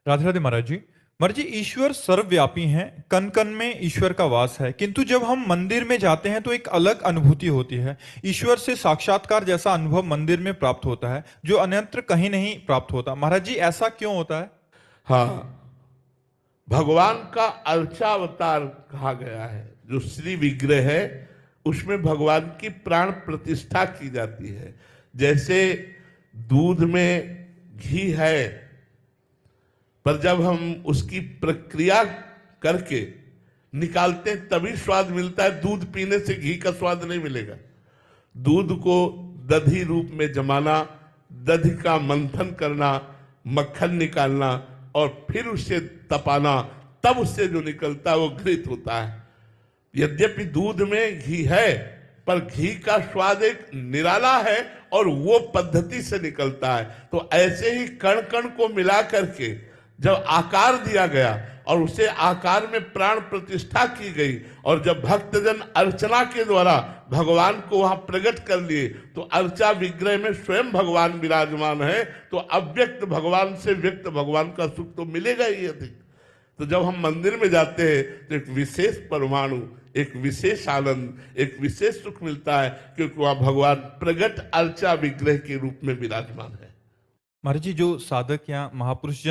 राधे राधे महाराज जी ईश्वर सर्वव्यापी हैं, कण कण में ईश्वर का वास है। किंतु जब हम मंदिर में जाते हैं तो एक अलग अनुभूति होती है। ईश्वर से साक्षात्कार जैसा अनुभव मंदिर में प्राप्त होता है, जो अन्यत्र कहीं नहीं प्राप्त होता। महाराज जी ऐसा क्यों होता है? हाँ, भगवान का अर्चावतार कहा गया है। जो श्री विग्रह है उसमें भगवान की प्राण प्रतिष्ठा की जाती है। जैसे दूध में घी है, पर जब हम उसकी प्रक्रिया करके निकालते हैं तभी स्वाद मिलता है। दूध पीने से घी का स्वाद नहीं मिलेगा। दूध को दधी रूप में जमाना, दधी का मंथन करना, मक्खन निकालना और फिर उसे तपाना, तब उससे जो निकलता है वो घृत होता है। यद्यपि दूध में घी है, पर घी का स्वाद एक निराला है और वो पद्धति से निकलता है। तो ऐसे ही कण कण को मिला करके जब आकार दिया गया और उसे आकार में प्राण प्रतिष्ठा की गई, और जब भक्तजन अर्चना के द्वारा भगवान को वहां प्रकट कर लिए, तो अर्चा विग्रह में स्वयं भगवान विराजमान है। तो अव्यक्त भगवान से व्यक्त भगवान का सुख तो मिलेगा ही अधिक। तो जब हम मंदिर में जाते हैं तो एक विशेष परमाणु, एक विशेष आनंद, एक विशेष सुख मिलता है, क्योंकि वहां भगवान प्रगट अर्चा विग्रह के रूप में विराजमान है। महाराज जी जो साधक या महापुरुष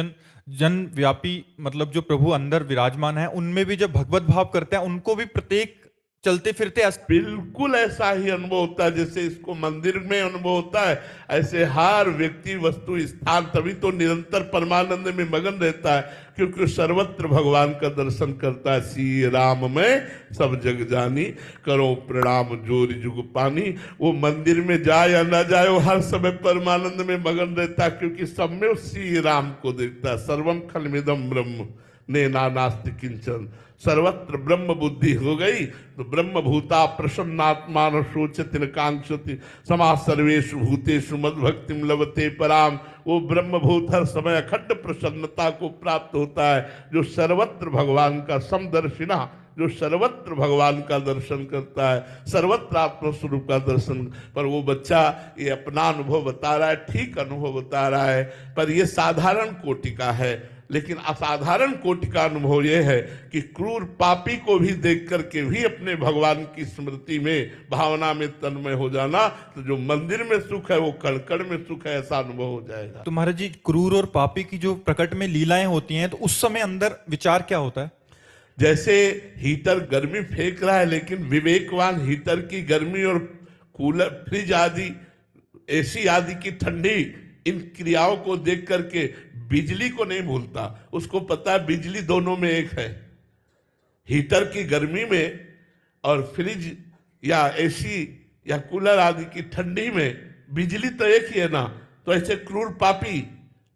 जन व्यापी मतलब जो प्रभु अंदर विराजमान है, उनमें भी जब भगवत भाव करते हैं, उनको भी प्रत्येक चलते फिरते बिल्कुल ऐसा ही अनुभव होता है जैसे इसको मंदिर में अनुभव होता है। ऐसे हर व्यक्ति, वस्तु, स्थान तभी तो निरंतर परमानंद में मगन रहता है, क्योंकि सर्वत्र भगवान का दर्शन करता है। श्री राम में सब जग जानी, करो प्रणाम जोरी जुग पानी। वो मंदिर में जाए या ना जाए, वो हर समय परमानंद में मगन रहता है, क्योंकि सब में श्री राम को देखता है। सर्वम खलमिदम ब्रह्म ने नास्ति किंचन, सर्वत्र ब्रह्म बुद्धि हो गई तो ब्रह्म भूता प्रसन्नात्मा न शोचति न कांक्षति, समा सर्वेषु भूतेषु मद्भक्तिम लभते पराम। वो ब्रह्म भूत हर समय अखंड प्रसन्नता को प्राप्त होता है, जो सर्वत्र भगवान का समदर्शिना, जो सर्वत्र भगवान का दर्शन करता है, सर्वत्र आत्मस्वरूप का दर्शन। पर वो बच्चा ये अपना अनुभव बता रहा है, ठीक अनुभव बता रहा है, पर ये साधारण कोटि का है। लेकिन असाधारण कोटि का अनुभव यह है कि क्रूर पापी को भी देख करके भी अपने भगवान की स्मृति में, भावना में तन्मय हो जाना। तो जो मंदिर में सुख है वो कण कण में सुख है, ऐसा अनुभव हो जाएगा। तो महाराज जी क्रूर और पापी की जो प्रकट में लीलाएं होती हैं, तो उस समय अंदर विचार क्या होता है? जैसे हीटर गर्मी फेंक रहा है, लेकिन विवेकवान हीटर की गर्मी और कूलर, फ्रिज आदि, एसी आदि की ठंडी, इन क्रियाओं को देख करके बिजली को नहीं भूलता। उसको पता है बिजली दोनों में एक है। हीटर की गर्मी में और फ्रिज या एसी या कूलर आदि की ठंडी में बिजली तो एक ही है ना। तो ऐसे क्रूर पापी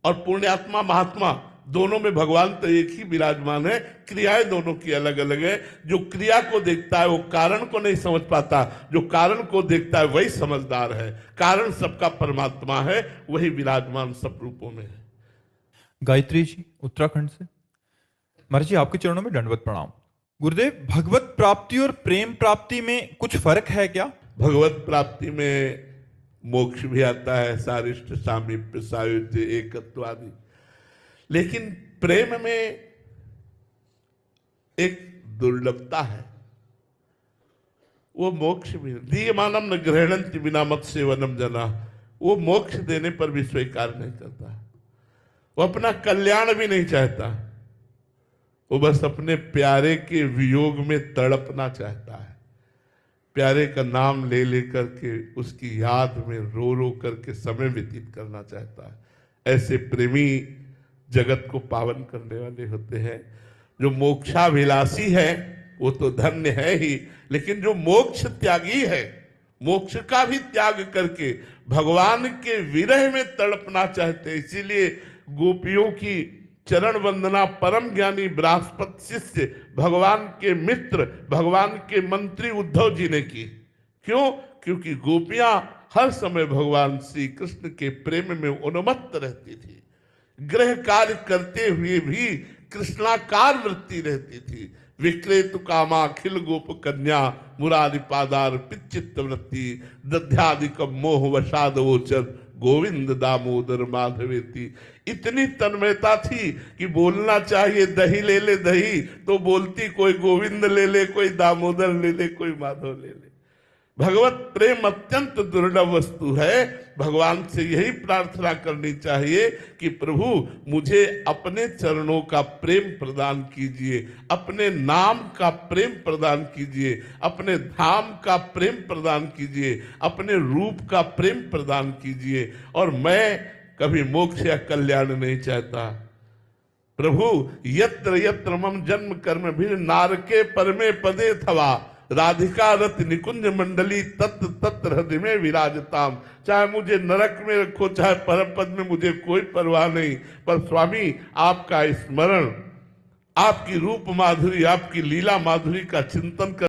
और पुण्यात्मा महात्मा दोनों में भगवान तो एक ही विराजमान है, क्रियाएं दोनों की अलग अलग है। जो क्रिया को देखता है वो कारण को नहीं समझ पाता, जो कारण को देखता है वही समझदार है। कारण सबका परमात्मा है, वही विराजमान सब रूपों में है। गायत्री जी उत्तराखंड से। महाराज जी आपके चरणों में दंडवत प्रणाम। गुरुदेव, भगवत प्राप्ति और प्रेम प्राप्ति में कुछ फर्क है क्या? भगवत प्राप्ति में मोक्ष भी आता है, सारिष्ट सामीप्य सायुज्य एकत्व आदि। लेकिन प्रेम में एक दुर्लभता है, वो मोक्ष भी। दीयमानम न ग्रहणंति बिना मत सेवनम जना, वो मोक्ष देने पर भी स्वीकार नहीं करता। वो अपना कल्याण भी नहीं चाहता, वो बस अपने प्यारे के वियोग में तड़पना चाहता है। प्यारे का नाम ले लेकर के उसकी याद में रो रो करके समय व्यतीत करना चाहता है। ऐसे प्रेमी जगत को पावन करने वाले होते हैं। जो मोक्षाभिलाषी है वो तो धन्य है ही, लेकिन जो मोक्ष त्यागी है, मोक्ष का भी त्याग करके भगवान के विरह में तड़पना चाहते हैं। इसीलिए गोपियों की चरण वंदना परम ज्ञानी बृहस्पति शिष्य, भगवान के मित्र, भगवान के मंत्री उद्धव जी ने की। क्यों? क्योंकि गोपियां हर समय भगवान श्री कृष्ण के प्रेम में उन्मत्त रहती थी। ग्रह कार्य करते हुए भी कृष्णाकार वृत्ति रहती थी। विक्रेतु कामा खिल गोप कन्या, मुरारी पादार पिचित्त वृत्ति, दध्यादिक मोह वसाद ओचर, गोविंद दामोदर माधवेति। इतनी तन्मयता थी कि बोलना चाहिए दही ले ले दही, तो बोलती कोई गोविंद ले ले, कोई दामोदर ले ले, कोई माधव ले ले। भगवत प्रेम अत्यंत दुर्लभ वस्तु है। भगवान से यही प्रार्थना करनी चाहिए कि प्रभु मुझे अपने चरणों का प्रेम प्रदान कीजिए, अपने नाम का प्रेम प्रदान कीजिए, अपने धाम का प्रेम प्रदान कीजिए, अपने रूप का प्रेम प्रदान कीजिए। और मैं कभी मोक्ष या कल्याण नहीं चाहता। प्रभु यत्र यत्र मम जन्म कर्म भी नारके परमे पदे थवा राधिका रत निकुंज मंडली तत् तत्र हृदय में विराजताम। चाहे मुझे नरक में रखो, चाहे परम पद में, मुझे कोई परवाह नहीं, पर स्वामी आपका स्मरण, आपकी रूप माधुरी, आपकी लीला माधुरी का चिंतन कर